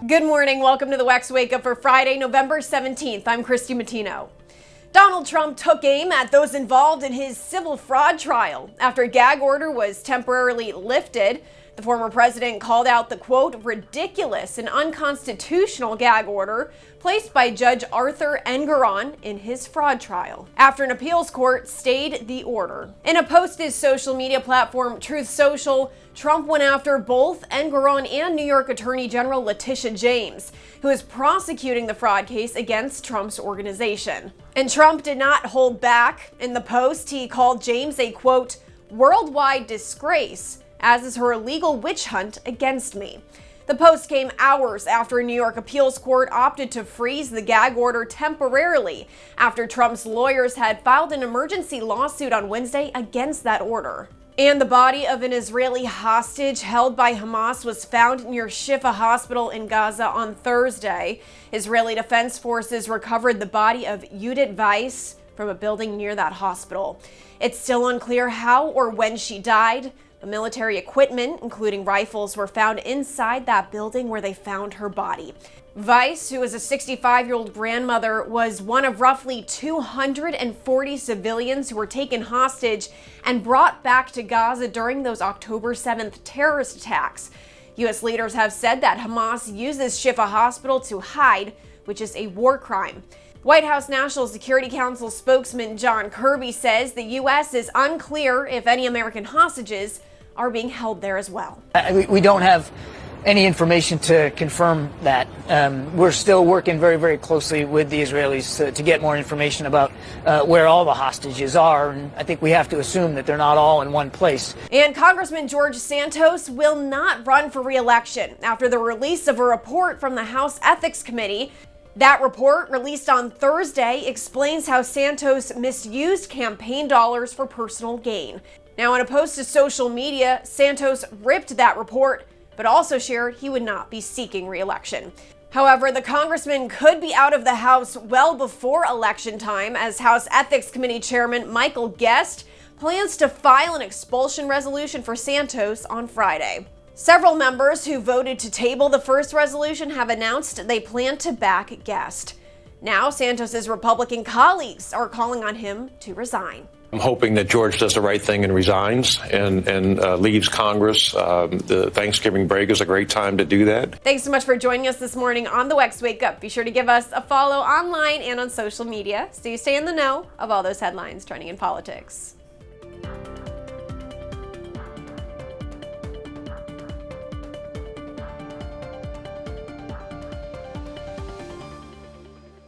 Good morning. Welcome to the WEX Wakeup for Friday, November 17th. I'm Christy Matino. Donald Trump took aim at those involved in his civil fraud trial after a gag order was temporarily lifted. The former president called out the, quote, ridiculous and unconstitutional gag order placed by Judge Arthur Engoron in his fraud trial after an appeals court stayed the order. In a post to his social media platform, Truth Social, Trump went after both Engoron and New York Attorney General Letitia James, who is prosecuting the fraud case against Trump's organization. And Trump did not hold back. In the post, he called James a, quote, worldwide disgrace, as is her illegal witch hunt against me. The post came hours after a New York appeals court opted to freeze the gag order temporarily after Trump's lawyers had filed an emergency lawsuit on Wednesday against that order. And the body of an Israeli hostage held by Hamas was found near Shifa Hospital in Gaza on Thursday. Israeli Defense Forces recovered the body of Yehudit Weiss from a building near that hospital. It's still unclear how or when she died. The military equipment, including rifles, were found inside that building where they found her body. Weiss, who is a 65-year-old grandmother, was one of roughly 240 civilians who were taken hostage and brought back to Gaza during those October 7th terrorist attacks. U.S. leaders have said that Hamas uses Shifa Hospital to hide, which is a war crime. White House National Security Council spokesman John Kirby says the U.S. is unclear if any American hostages are being held there as well. We don't have any information to confirm that. We're still working very, very closely with the Israelis to get more information about where all the hostages are. And I think we have to assume that they're not all in one place. And Congressman George Santos will not run for re-election after the release of a report from the House Ethics Committee. That report, released on Thursday, explains how Santos misused campaign dollars for personal gain. Now, in a post to social media, Santos ripped that report, but also shared he would not be seeking re-election. However, the congressman could be out of the House well before election time, as House Ethics Committee Chairman Michael Guest plans to file an expulsion resolution for Santos on Friday. Several members who voted to table the first resolution have announced they plan to back Guest. Now, Santos's Republican colleagues are calling on him to resign. I'm hoping that George does the right thing and resigns and leaves Congress. The Thanksgiving break is a great time to do that. Thanks so much for joining us this morning on the WEX Wake Up. Be sure to give us a follow online and on social media so you stay in the know of all those headlines trending in politics.